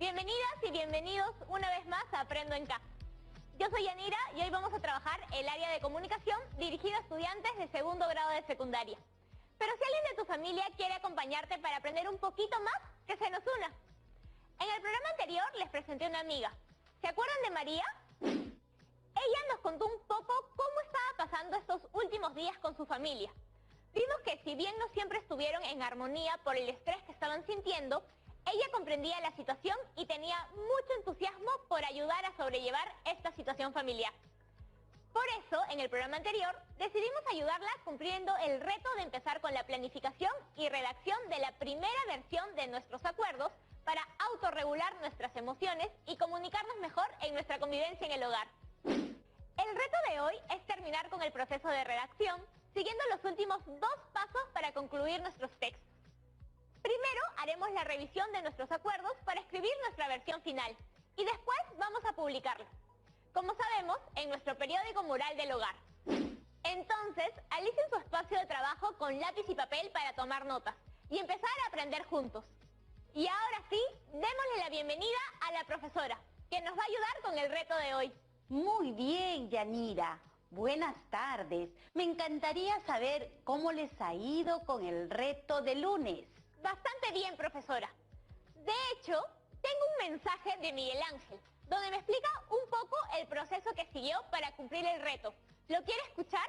Bienvenidas y bienvenidos una vez más a Aprendo en Casa. Yo soy Yanira y hoy vamos a trabajar el área de comunicación dirigido a estudiantes de segundo grado de secundaria. Pero si alguien de tu familia quiere acompañarte para aprender un poquito más, que se nos una. En el programa anterior les presenté a una amiga. ¿Se acuerdan de María? Ella nos contó un poco cómo estaba pasando estos últimos días con su familia. Vimos que si bien no siempre estuvieron en armonía por el estrés que estaban sintiendo, ella comprendía la situación y tenía mucho entusiasmo por ayudar a sobrellevar esta situación familiar. Por eso, en el programa anterior, decidimos ayudarla cumpliendo el reto de empezar con la planificación y redacción de la primera versión de nuestros acuerdos para autorregular nuestras emociones y comunicarnos mejor en nuestra convivencia en el hogar. El reto de hoy es terminar con el proceso de redacción, siguiendo los últimos 2 pasos para concluir nuestros textos. Primero haremos la revisión de nuestros acuerdos para escribir nuestra versión final y después vamos a publicarla, como sabemos, en nuestro periódico mural del hogar. Entonces, alicen su espacio de trabajo con lápiz y papel para tomar notas y empezar a aprender juntos. Y ahora sí, démosle la bienvenida a la profesora, que nos va a ayudar con el reto de hoy. Muy bien, Yanira. Buenas tardes. Me encantaría saber cómo les ha ido con el reto de lunes. Bastante bien, profesora. De hecho, tengo un mensaje de Miguel Ángel, donde me explica un poco el proceso que siguió para cumplir el reto. ¿Lo quiere escuchar?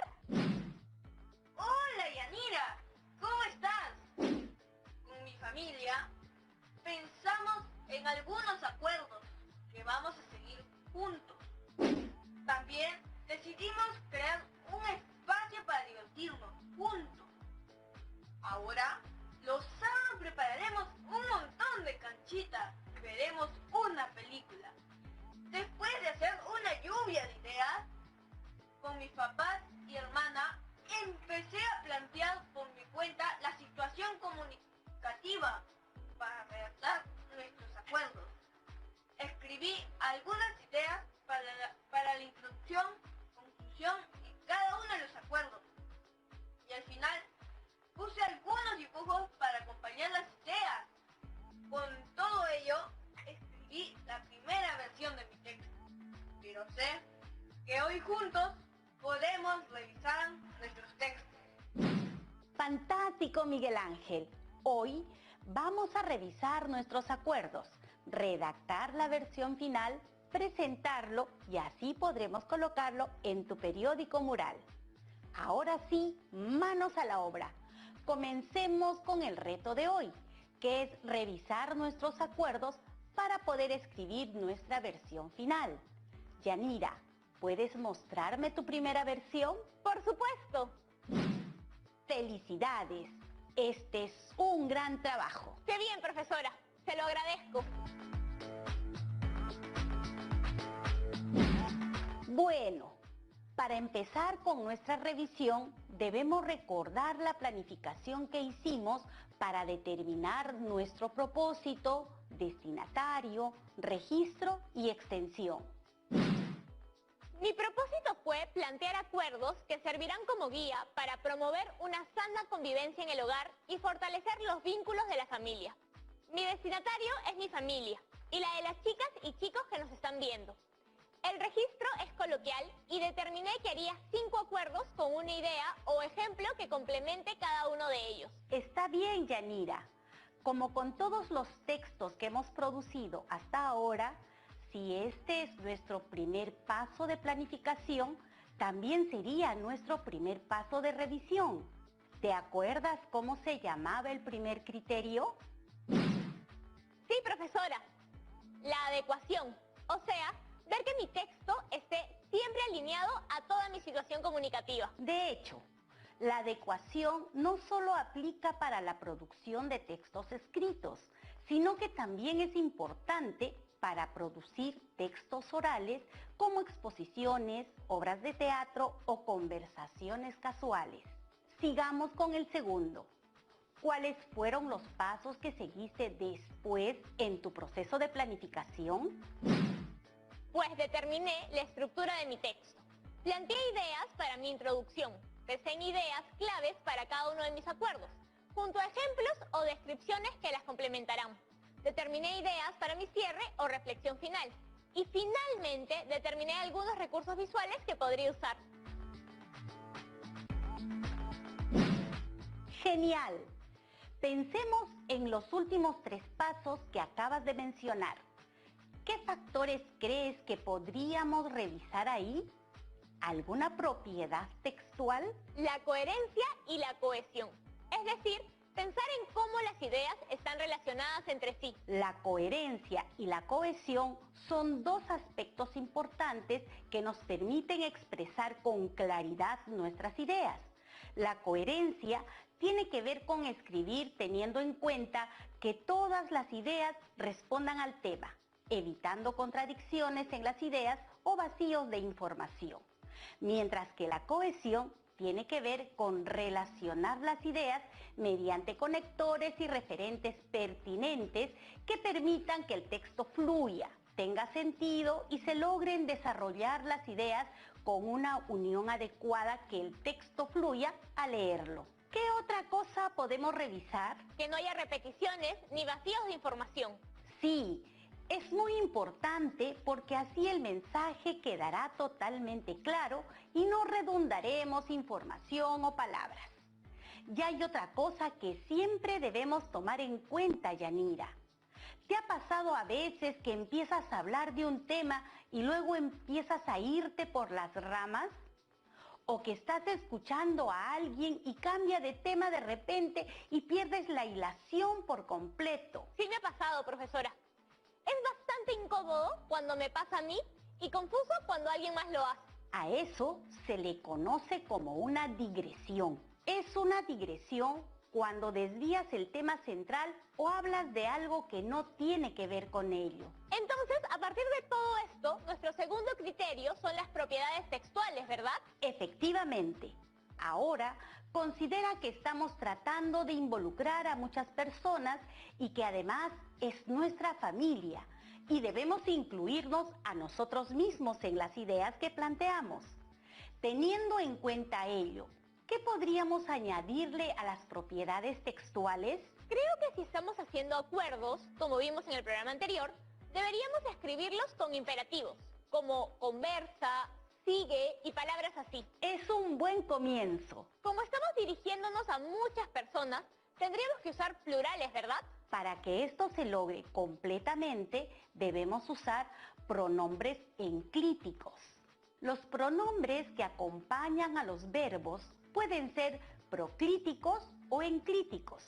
Hola, Yanira. ¿Cómo estás? Con mi familia pensamos en algunos acuerdos que vamos a seguir juntos. También decidimos crear un espacio para divertirnos juntos. Ahora, los sábados prepararemos un montón de canchitas y veremos una película. Después de hacer una lluvia de ideas, con mis papás y hermana, empecé a plantear por mi cuenta la situación comunicativa para redactar nuestros acuerdos. Escribí algunas ideas para la introducción, conclusión y cada uno de los acuerdos. Y al final, puse algunos dibujos para acompañar las ideas. Con todo ello, escribí la primera versión de mi texto. Pero sé que hoy juntos podemos revisar nuestros textos. Fantástico, Miguel Ángel. Hoy vamos a revisar nuestros acuerdos, redactar la versión final, presentarlo y así podremos colocarlo en tu periódico mural. Ahora sí, manos a la obra. Comencemos con el reto de hoy, que es revisar nuestros acuerdos para poder escribir nuestra versión final. Yanira, ¿puedes mostrarme tu primera versión? ¡Por supuesto! ¡Felicidades! Este es un gran trabajo. ¡Qué bien, profesora! Se lo agradezco. Bueno, para empezar con nuestra revisión, debemos recordar la planificación que hicimos para determinar nuestro propósito, destinatario, registro y extensión. Mi propósito fue plantear acuerdos que servirán como guía para promover una sana convivencia en el hogar y fortalecer los vínculos de la familia. Mi destinatario es mi familia y la de las chicas y chicos que nos están viendo. El registro es coloquial y determiné que haría 5 acuerdos con una idea o ejemplo que complemente cada uno de ellos. Está bien, Yanira. Como con todos los textos que hemos producido hasta ahora, si este es nuestro primer paso de planificación, también sería nuestro primer paso de revisión. ¿Te acuerdas cómo se llamaba el primer criterio? Sí, profesora. La adecuación. O sea, ver que mi texto esté siempre alineado a toda mi situación comunicativa. De hecho, la adecuación no solo aplica para la producción de textos escritos, sino que también es importante para producir textos orales como exposiciones, obras de teatro o conversaciones casuales. Sigamos con el segundo. ¿Cuáles fueron los pasos que seguiste después en tu proceso de planificación? Pues determiné la estructura de mi texto. Planteé ideas para mi introducción. Pensé en ideas claves para cada uno de mis acuerdos, junto a ejemplos o descripciones que las complementarán. Determiné ideas para mi cierre o reflexión final. Y finalmente determiné algunos recursos visuales que podría usar. Genial. Pensemos en los últimos 3 pasos que acabas de mencionar. ¿Qué factores crees que podríamos revisar ahí? ¿Alguna propiedad textual? La coherencia y la cohesión. Es decir, pensar en cómo las ideas están relacionadas entre sí. La coherencia y la cohesión son 2 aspectos importantes que nos permiten expresar con claridad nuestras ideas. La coherencia tiene que ver con escribir teniendo en cuenta que todas las ideas respondan al tema, evitando contradicciones en las ideas o vacíos de información. Mientras que la cohesión tiene que ver con relacionar las ideas mediante conectores y referentes pertinentes que permitan que el texto fluya, tenga sentido y se logren desarrollar las ideas con una unión adecuada que el texto fluya al leerlo. ¿Qué otra cosa podemos revisar? Que no haya repeticiones ni vacíos de información. Sí, es muy importante porque así el mensaje quedará totalmente claro y no redundaremos información o palabras. Y hay otra cosa que siempre debemos tomar en cuenta, Yanira. ¿Te ha pasado a veces que empiezas a hablar de un tema y luego empiezas a irte por las ramas? ¿O que estás escuchando a alguien y cambia de tema de repente y pierdes la hilación por completo? Sí me ha pasado, profesora. Es bastante incómodo cuando me pasa a mí y confuso cuando alguien más lo hace. A eso se le conoce como una digresión. Es una digresión cuando desvías el tema central o hablas de algo que no tiene que ver con ello. Entonces, a partir de todo esto, nuestro segundo criterio son las propiedades textuales, ¿verdad? Efectivamente. Ahora, considera que estamos tratando de involucrar a muchas personas y que además es nuestra familia y debemos incluirnos a nosotros mismos en las ideas que planteamos. Teniendo en cuenta ello, ¿qué podríamos añadirle a las propiedades textuales? Creo que si estamos haciendo acuerdos, como vimos en el programa anterior, deberíamos escribirlos con imperativos, como conversa, sigue y palabras así. Es un buen comienzo. Como estamos dirigiéndonos a muchas personas, tendríamos que usar plurales, ¿verdad? Para que esto se logre completamente, debemos usar pronombres enclíticos. Los pronombres que acompañan a los verbos pueden ser proclíticos o enclíticos.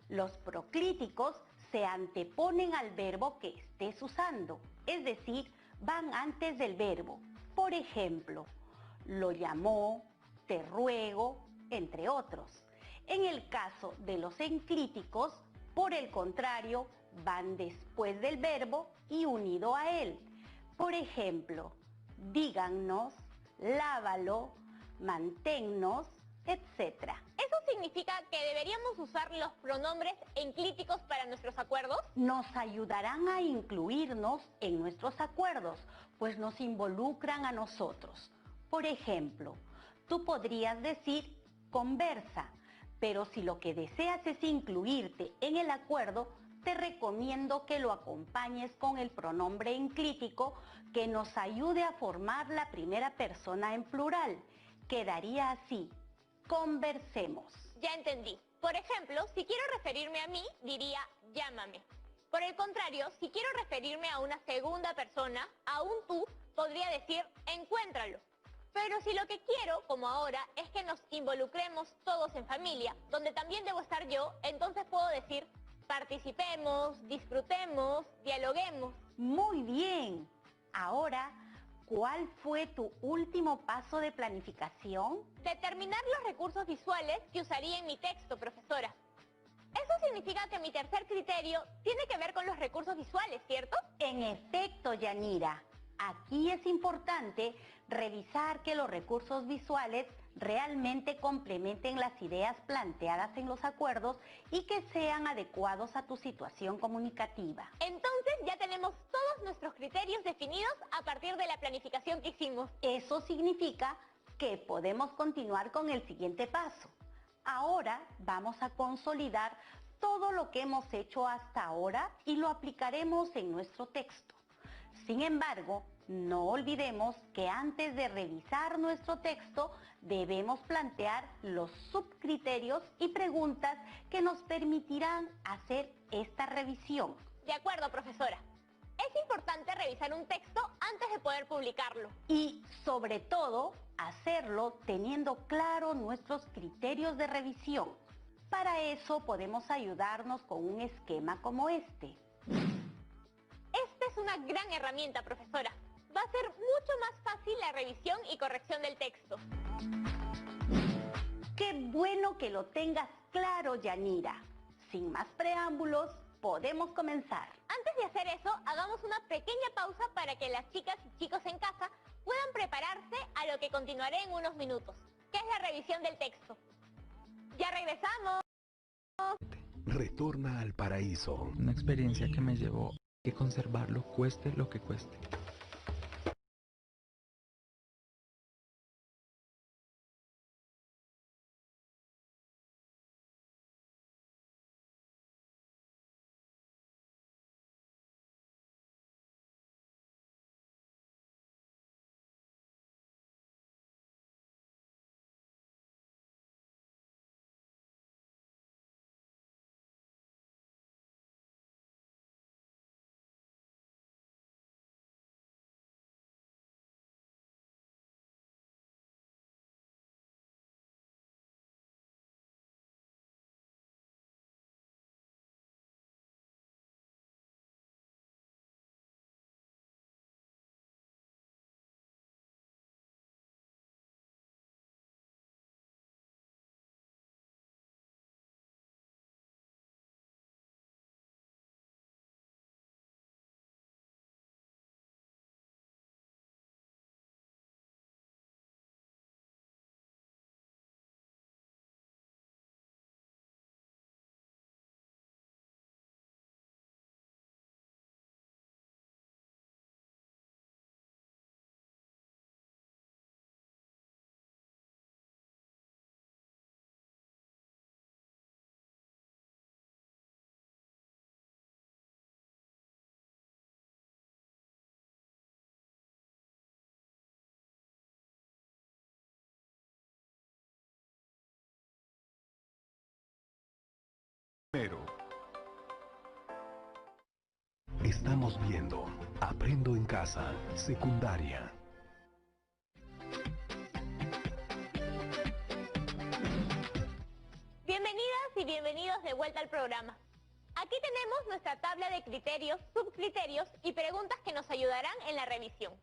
Los proclíticos se anteponen al verbo que estés usando, es decir, van antes del verbo. Por ejemplo, lo llamó, te ruego, entre otros. En el caso de los enclíticos, por el contrario, van después del verbo y unido a él. Por ejemplo, dígannos, lávalo, manténnos, etc. ¿Eso significa que deberíamos usar los pronombres enclíticos para nuestros acuerdos? Nos ayudarán a incluirnos en nuestros acuerdos, pues nos involucran a nosotros. Por ejemplo, tú podrías decir conversa, pero si lo que deseas es incluirte en el acuerdo, te recomiendo que lo acompañes con el pronombre enclítico que nos ayude a formar la primera persona en plural. Quedaría así: conversemos. Ya entendí. Por ejemplo, si quiero referirme a mí, diría llámame. Por el contrario, si quiero referirme a una segunda persona, a un tú, podría decir encuéntralo. Pero si lo que quiero, como ahora, es que nos involucremos todos en familia, donde también debo estar yo, entonces puedo decir participemos, disfrutemos, dialoguemos. Muy bien. Ahora, ¿cuál fue tu último paso de planificación? Determinar los recursos visuales que usaría en mi texto, profesora. Eso significa que mi tercer criterio tiene que ver con los recursos visuales, ¿cierto? En efecto, Yanira. Aquí es importante revisar que los recursos visuales realmente complementen las ideas planteadas en los acuerdos y que sean adecuados a tu situación comunicativa. Entonces ya tenemos todos nuestros criterios definidos a partir de la planificación que hicimos. Eso significa que podemos continuar con el siguiente paso. Ahora vamos a consolidar todo lo que hemos hecho hasta ahora y lo aplicaremos en nuestro texto. Sin embargo, no olvidemos que antes de revisar nuestro texto debemos plantear los subcriterios y preguntas que nos permitirán hacer esta revisión. De acuerdo, profesora. Es importante revisar un texto antes de poder publicarlo. Y sobre todo, hacerlo teniendo claro nuestros criterios de revisión. Para eso podemos ayudarnos con un esquema como este. Esta es una gran herramienta, profesora. Va a ser mucho más fácil la revisión y corrección del texto. ¡Qué bueno que lo tengas claro, Yanira! Sin más preámbulos, podemos comenzar. Antes de hacer eso, hagamos una pequeña pausa para que las chicas y chicos en casa puedan prepararse a lo que continuaré en unos minutos, que es la revisión del texto. ¡Ya regresamos! Retorna al paraíso. Una experiencia que me llevó a que conservarlo cueste lo que cueste. Pero estamos viendo Aprendo en Casa, secundaria. Bienvenidas y bienvenidos de vuelta al programa. Aquí tenemos nuestra tabla de criterios, subcriterios y preguntas que nos ayudarán en la revisión.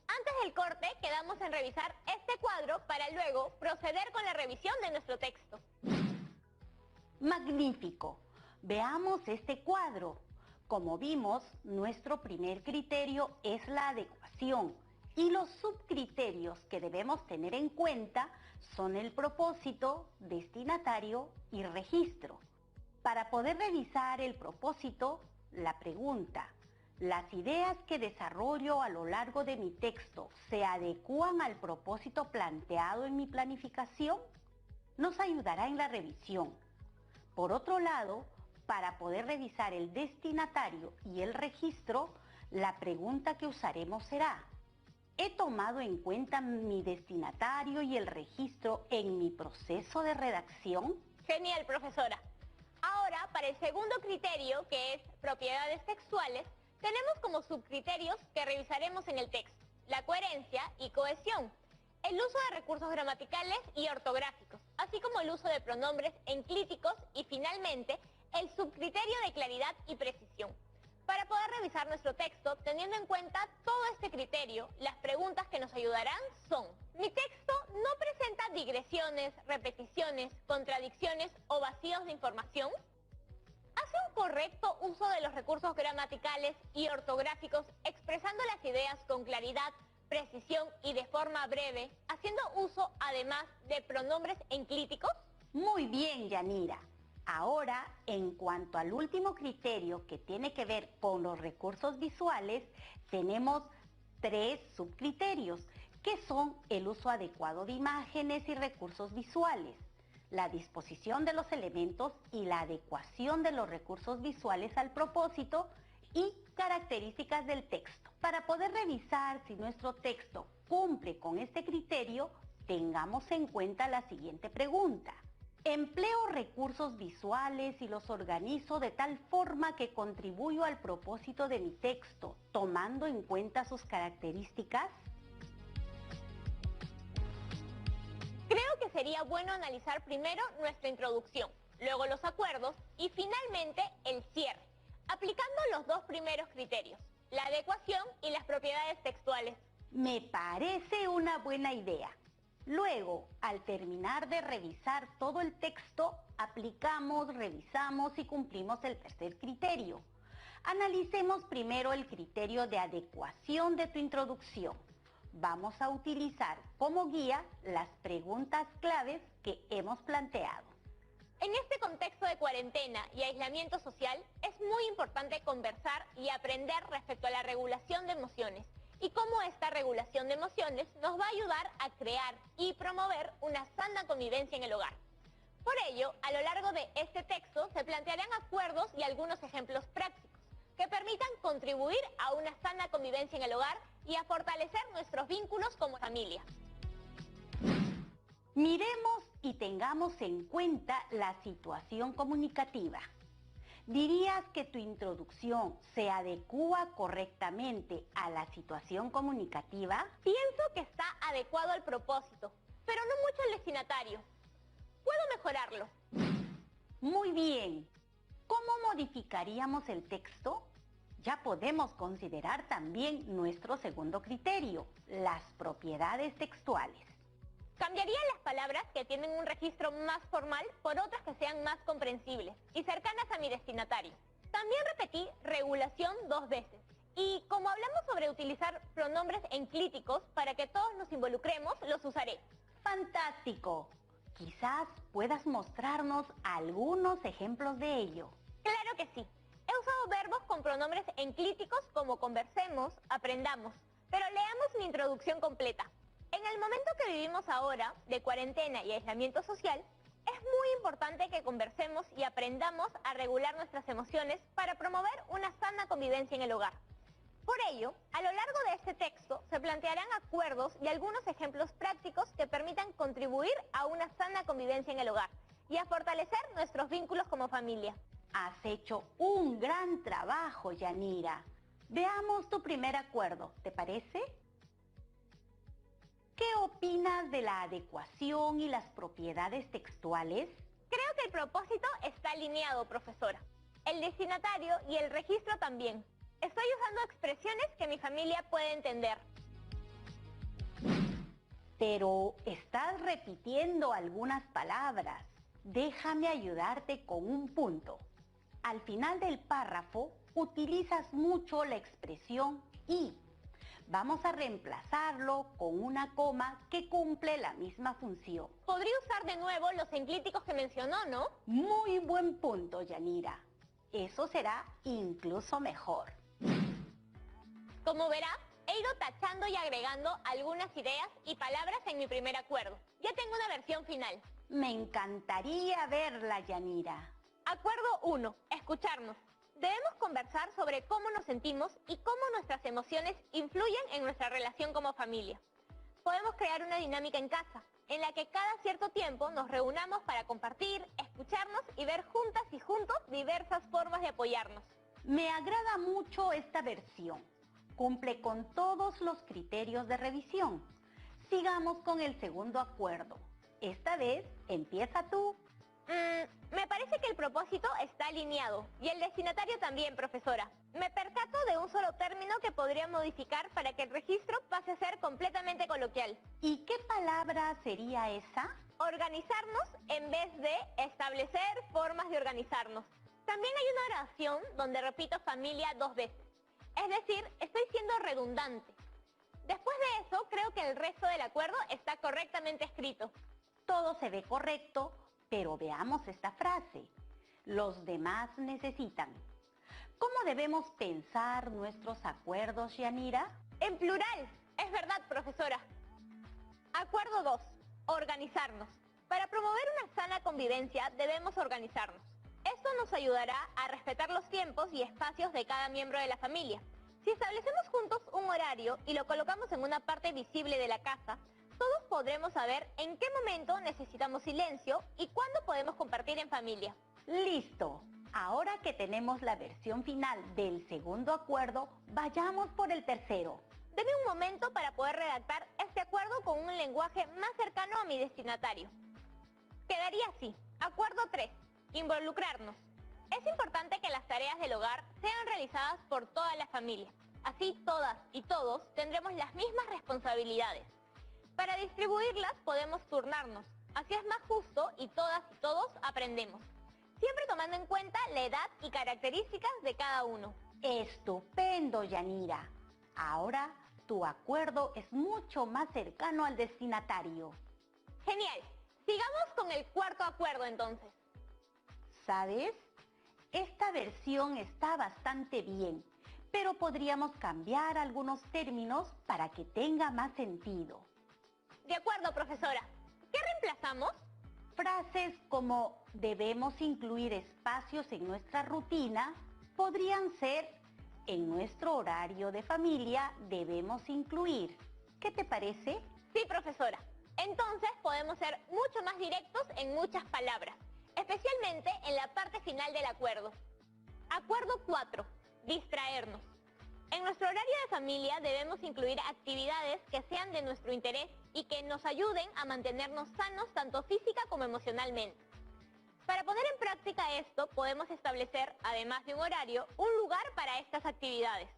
Antes del corte quedamos en revisar este cuadro para luego proceder con la revisión de nuestro texto. ¡Magnífico! Veamos este cuadro. Como vimos, nuestro primer criterio es la adecuación y los subcriterios que debemos tener en cuenta son el propósito, destinatario y registro. Para poder revisar el propósito, la pregunta, ¿las ideas que desarrollo a lo largo de mi texto se adecúan al propósito planteado en mi planificación? Nos ayudará en la revisión. Por otro lado, para poder revisar el destinatario y el registro, la pregunta que usaremos será: ¿he tomado en cuenta mi destinatario y el registro en mi proceso de redacción? Genial, profesora. Ahora, para el segundo criterio, que es propiedades textuales, tenemos como subcriterios que revisaremos en el texto: la coherencia y cohesión, el uso de recursos gramaticales y ortográficos, así como el uso de pronombres enclíticos y, finalmente, el subcriterio de claridad y precisión. Para poder revisar nuestro texto, teniendo en cuenta todo este criterio, las preguntas que nos ayudarán son: ¿mi texto no presenta digresiones, repeticiones, contradicciones o vacíos de información? ¿Hace un correcto uso de los recursos gramaticales y ortográficos, expresando las ideas con claridad, precisión y de forma breve, haciendo uso además de pronombres enclíticos? Muy bien, Yanira. Ahora, en cuanto al último criterio que tiene que ver con los recursos visuales, tenemos 3 subcriterios, que son el uso adecuado de imágenes y recursos visuales, la disposición de los elementos y la adecuación de los recursos visuales al propósito y características del texto. Para poder revisar si nuestro texto cumple con este criterio, tengamos en cuenta la siguiente pregunta. ¿Empleo recursos visuales y los organizo de tal forma que contribuyo al propósito de mi texto, tomando en cuenta sus características? Creo que sería bueno analizar primero nuestra introducción, luego los acuerdos y finalmente el cierre, aplicando los dos primeros criterios, la adecuación y las propiedades textuales. Me parece una buena idea. Luego, al terminar de revisar todo el texto, aplicamos, revisamos y cumplimos el tercer criterio. Analicemos primero el criterio de adecuación de tu introducción. Vamos a utilizar como guía las preguntas claves que hemos planteado. En este contexto de cuarentena y aislamiento social, es muy importante conversar y aprender respecto a la regulación de emociones y cómo esta regulación de emociones nos va a ayudar a crear y promover una sana convivencia en el hogar. Por ello, a lo largo de este texto se plantearán acuerdos y algunos ejemplos prácticos que permitan contribuir a una sana convivencia en el hogar y a fortalecer nuestros vínculos como familia. Miremos y tengamos en cuenta la situación comunicativa. ¿Dirías que tu introducción se adecúa correctamente a la situación comunicativa? Pienso que está adecuado al propósito, pero no mucho al destinatario. ¿Puedo mejorarlo? Muy bien. ¿Cómo modificaríamos el texto? Ya podemos considerar también nuestro segundo criterio, las propiedades textuales. Cambiaría las palabras que tienen un registro más formal por otras que sean más comprensibles y cercanas a mi destinatario. También repetí regulación 2 veces. Y como hablamos sobre utilizar pronombres enclíticos para que todos nos involucremos, los usaré. ¡Fantástico! Quizás puedas mostrarnos algunos ejemplos de ello. Claro que sí. He usado verbos con pronombres enclíticos como conversemos, aprendamos. Pero leamos mi introducción completa. En el momento que vivimos ahora, de cuarentena y aislamiento social, es muy importante que conversemos y aprendamos a regular nuestras emociones para promover una sana convivencia en el hogar. Por ello, a lo largo de este texto se plantearán acuerdos y algunos ejemplos prácticos que permitan contribuir a una sana convivencia en el hogar y a fortalecer nuestros vínculos como familia. Has hecho un gran trabajo, Yanira. Veamos tu primer acuerdo, ¿te parece? ¿Qué opinas de la adecuación y las propiedades textuales? Creo que el propósito está alineado, profesora. El destinatario y el registro también. Estoy usando expresiones que mi familia puede entender. Pero estás repitiendo algunas palabras. Déjame ayudarte con un punto. Al final del párrafo utilizas mucho la expresión y. Vamos a reemplazarlo con una coma que cumple la misma función. Podría usar de nuevo los enclíticos que mencionó, ¿no? Muy buen punto, Yanira. Eso será incluso mejor. Como verá, he ido tachando y agregando algunas ideas y palabras en mi primer acuerdo. Ya tengo una versión final. Me encantaría verla, Yanira. Acuerdo 1. Escucharnos. Debemos conversar sobre cómo nos sentimos y cómo nuestras emociones influyen en nuestra relación como familia. Podemos crear una dinámica en casa, en la que cada cierto tiempo nos reunamos para compartir, escucharnos y ver juntas y juntos diversas formas de apoyarnos. Me agrada mucho esta versión. Cumple con todos los criterios de revisión. Sigamos con el segundo acuerdo. Esta vez empieza tú. Me parece que el propósito está alineado y el destinatario también, profesora. Me percato de un solo término que podría modificar para que el registro pase a ser completamente coloquial. ¿Y qué palabra sería esa? Organizarnos en vez de establecer formas de organizarnos. También hay una oración donde repito familia 2 veces. Es decir, estoy siendo redundante. Después de eso, creo que el resto del acuerdo está correctamente escrito. Todo se ve correcto. Pero veamos esta frase. Los demás necesitan. ¿Cómo debemos pensar nuestros acuerdos, Yanira? En plural. Es verdad, profesora. Acuerdo 2. Organizarnos. Para promover una sana convivencia debemos organizarnos. Esto nos ayudará a respetar los tiempos y espacios de cada miembro de la familia. Si establecemos juntos un horario y lo colocamos en una parte visible de la casa, todos podremos saber en qué momento necesitamos silencio y cuándo podemos compartir en familia. ¡Listo! Ahora que tenemos la versión final del segundo acuerdo, vayamos por el tercero. Deme un momento para poder redactar este acuerdo con un lenguaje más cercano a mi destinatario. Quedaría así. Acuerdo 3. Involucrarnos. Es importante que las tareas del hogar sean realizadas por toda la familia. Así todas y todos tendremos las mismas responsabilidades. Para distribuirlas podemos turnarnos. Así es más justo y todas y todos aprendemos. Siempre tomando en cuenta la edad y características de cada uno. ¡Estupendo, Yanira! Ahora tu acuerdo es mucho más cercano al destinatario. Genial. Sigamos con el cuarto acuerdo entonces. ¿Sabes? Esta versión está bastante bien, pero podríamos cambiar algunos términos para que tenga más sentido. De acuerdo, profesora. ¿Qué reemplazamos? Frases como debemos incluir espacios en nuestra rutina podrían ser en nuestro horario de familia debemos incluir. ¿Qué te parece? Sí, profesora. Entonces podemos ser mucho más directos en muchas palabras, especialmente en la parte final del acuerdo. Acuerdo 4. Distraernos. En nuestro horario de familia debemos incluir actividades que sean de nuestro interés y que nos ayuden a mantenernos sanos tanto física como emocionalmente. Para poner en práctica esto, podemos establecer, además de un horario, un lugar para estas actividades.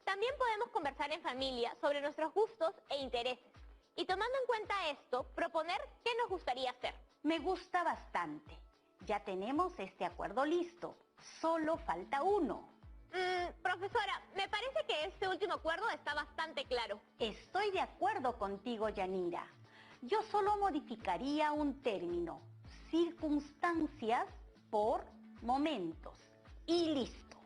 También podemos conversar en familia sobre nuestros gustos e intereses. Y tomando en cuenta esto, proponer qué nos gustaría hacer. Me gusta bastante. Ya tenemos este acuerdo listo. Solo falta uno. Profesora, me parece que este último acuerdo está bastante claro. Estoy de acuerdo contigo, Yanira. Yo solo modificaría un término. Circunstancias por momentos. Y listo.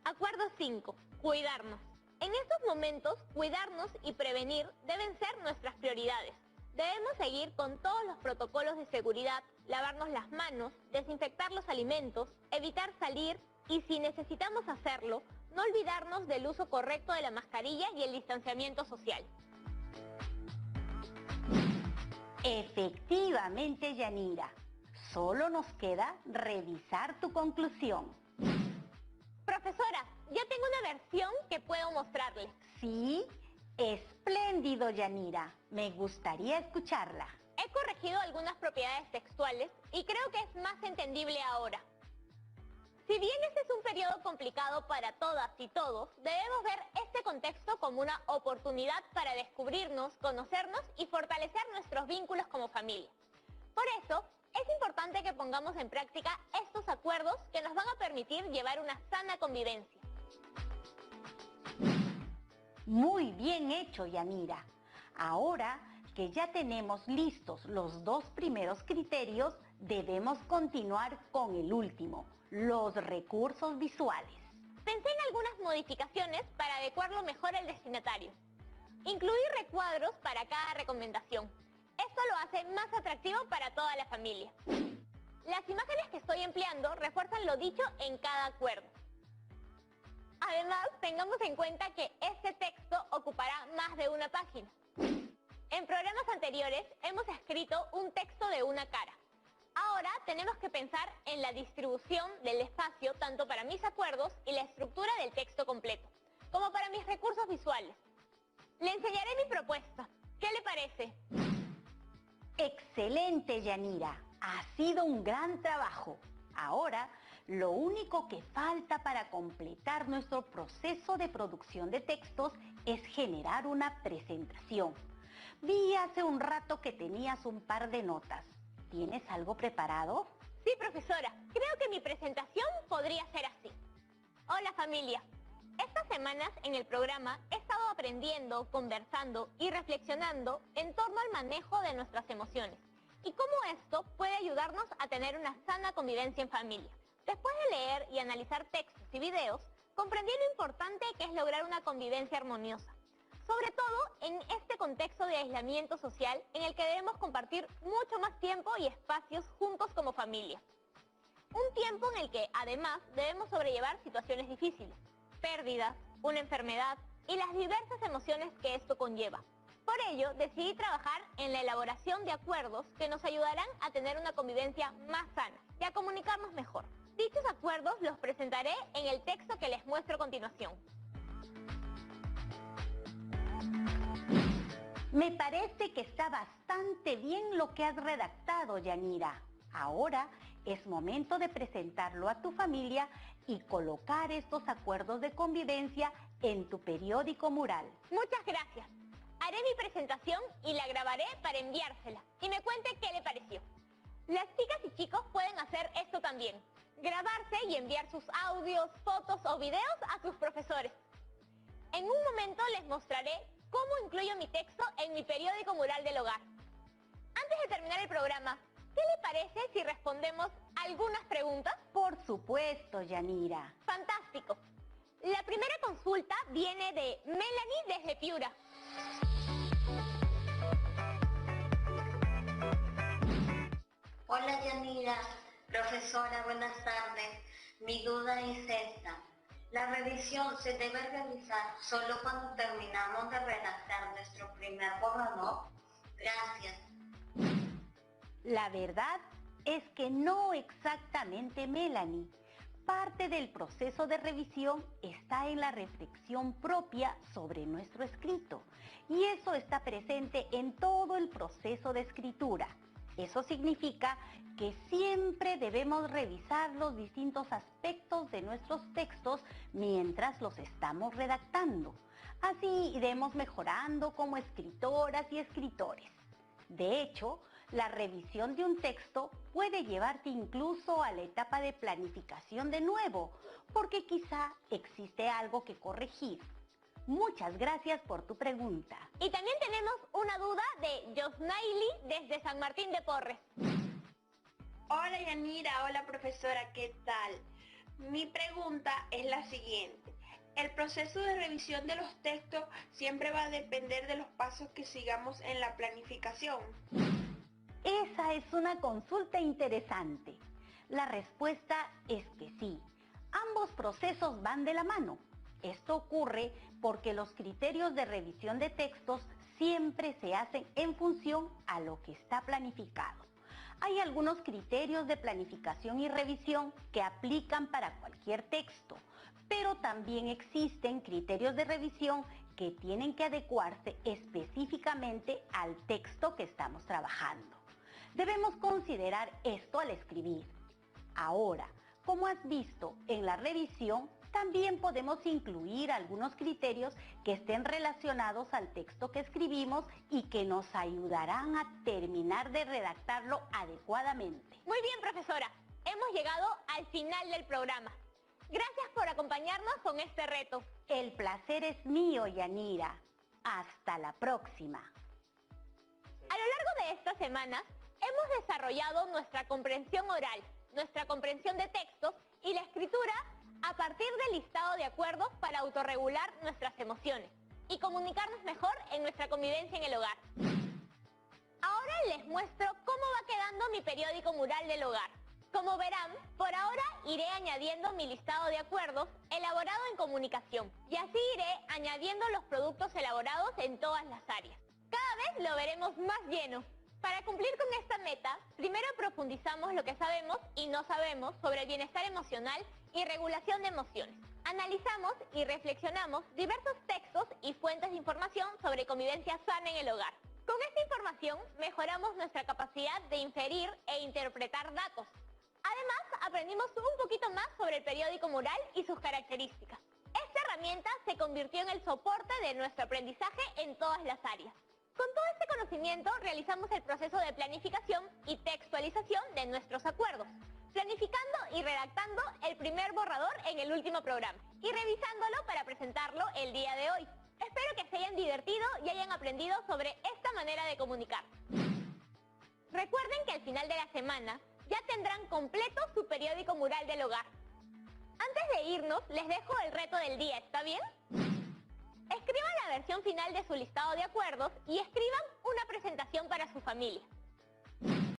Acuerdo 5. Cuidarnos. En estos momentos, cuidarnos y prevenir deben ser nuestras prioridades. Debemos seguir con todos los protocolos de seguridad, lavarnos las manos, desinfectar los alimentos, evitar salir y si necesitamos hacerlo, no olvidarnos del uso correcto de la mascarilla y el distanciamiento social. Efectivamente, Yanira. Solo nos queda revisar tu conclusión. Profesora, ya tengo una versión que puedo mostrarle. Sí, espléndido, Yanira. Me gustaría escucharla. He corregido algunas propiedades textuales y creo que es más entendible ahora. Si bien este es un periodo complicado para todas y todos, debemos ver este contexto como una oportunidad para descubrirnos, conocernos y fortalecer nuestros vínculos como familia. Por eso, es importante que pongamos en práctica estos acuerdos que nos van a permitir llevar una sana convivencia. Muy bien hecho, Yanira. Ahora que ya tenemos listos los dos primeros criterios, debemos continuar con el último, los recursos visuales. Pensé en algunas modificaciones para adecuarlo mejor al destinatario. Incluir recuadros para cada recomendación. Esto lo hace más atractivo para toda la familia. Las imágenes que estoy empleando refuerzan lo dicho en cada acuerdo. Además, tengamos en cuenta que este texto ocupará más de una página. En programas anteriores hemos escrito un texto de una cara. Ahora tenemos que pensar en la distribución del espacio tanto para mis acuerdos y la estructura del texto completo, como para mis recursos visuales. Le enseñaré mi propuesta. ¿Qué le parece? Excelente, Yanira. Ha sido un gran trabajo. Ahora, lo único que falta para completar nuestro proceso de producción de textos es generar una presentación. Vi hace un rato que tenías un par de notas. ¿Tienes algo preparado? Sí, profesora. Creo que mi presentación podría ser así. Hola, familia. Estas semanas en el programa he estado aprendiendo, conversando y reflexionando en torno al manejo de nuestras emociones y cómo esto puede ayudarnos a tener una sana convivencia en familia. Después de leer y analizar textos y videos, comprendí lo importante que es lograr una convivencia armoniosa. sobre todo en este contexto de aislamiento social en el que debemos compartir mucho más tiempo y espacios juntos como familia. Un tiempo en el que, además, debemos sobrellevar situaciones difíciles, pérdidas, una enfermedad y las diversas emociones que esto conlleva. Por ello, decidí trabajar en la elaboración de acuerdos que nos ayudarán a tener una convivencia más sana y a comunicarnos mejor. Dichos acuerdos los presentaré en el texto que les muestro a continuación. Me parece que está bastante bien lo que has redactado, Yanira. Ahora es momento de presentarlo a tu familia y colocar estos acuerdos de convivencia en tu periódico mural. Muchas gracias. Haré mi presentación y la grabaré para enviársela y me cuente qué le pareció. Las chicas y chicos pueden hacer esto también, grabarse y enviar sus audios, fotos o videos a sus profesores. En un momento les mostraré cómo incluyo mi texto en mi periódico mural del hogar. Antes de terminar el programa, ¿qué le parece si respondemos algunas preguntas? Por supuesto, Yanira. Fantástico. La primera consulta viene de Melanie desde Piura. Hola Yanira, profesora, buenas tardes. Mi duda es esta. ¿La revisión se debe realizar solo cuando terminamos de redactar nuestro primer borrador? Gracias. La verdad es que no exactamente, Melanie. Parte del proceso de revisión está en la reflexión propia sobre nuestro escrito, y eso está presente en todo el proceso de escritura. Eso significa que siempre debemos revisar los distintos aspectos de nuestros textos mientras los estamos redactando. Así iremos mejorando como escritoras y escritores. De hecho, la revisión de un texto puede llevarte incluso a la etapa de planificación de nuevo, porque quizá existe algo que corregir. Muchas gracias por tu pregunta. Y también tenemos una duda de Josnaili desde San Martín de Porres. Hola Yanira, hola profesora, ¿qué tal? Mi pregunta es la siguiente. El proceso de revisión de los textos siempre va a depender de los pasos que sigamos en la planificación. Esa es una consulta interesante. La respuesta es que sí. Ambos procesos van de la mano. Esto ocurre porque los criterios de revisión de textos siempre se hacen en función a lo que está planificado. Hay algunos criterios de planificación y revisión que aplican para cualquier texto, pero también existen criterios de revisión que tienen que adecuarse específicamente al texto que estamos trabajando. Debemos considerar esto al escribir. Ahora, como has visto en la revisión, también podemos incluir algunos criterios que estén relacionados al texto que escribimos y que nos ayudarán a terminar de redactarlo adecuadamente. Muy bien, profesora. Hemos llegado al final del programa. Gracias por acompañarnos con este reto. El placer es mío, Yanira. Hasta la próxima. A lo largo de estas semanas, hemos desarrollado nuestra comprensión oral, nuestra comprensión de textos y la escritura a partir del listado de acuerdos para autorregular nuestras emociones y comunicarnos mejor en nuestra convivencia en el hogar. Ahora les muestro cómo va quedando mi periódico mural del hogar. Como verán, por ahora iré añadiendo mi listado de acuerdos elaborado en comunicación y así iré añadiendo los productos elaborados en todas las áreas. Cada vez lo veremos más lleno. Para cumplir con esta meta, primero profundizamos lo que sabemos y no sabemos sobre el bienestar emocional y regulación de emociones. Analizamos y reflexionamos diversos textos y fuentes de información sobre convivencia sana en el hogar. Con esta información mejoramos nuestra capacidad de inferir e interpretar datos. Además, aprendimos un poquito más sobre el periódico mural y sus características. Esta herramienta se convirtió en el soporte de nuestro aprendizaje en todas las áreas. Con todo este conocimiento realizamos el proceso de planificación y textualización de nuestros acuerdos, planificando y redactando el primer borrador en el último programa y revisándolo para presentarlo el día de hoy. Espero que se hayan divertido y hayan aprendido sobre esta manera de comunicar. Recuerden que al final de la semana ya tendrán completo su periódico mural del hogar. Antes de irnos, les dejo el reto del día, ¿está bien? Escriban la versión final de su listado de acuerdos y escriban una presentación para su familia.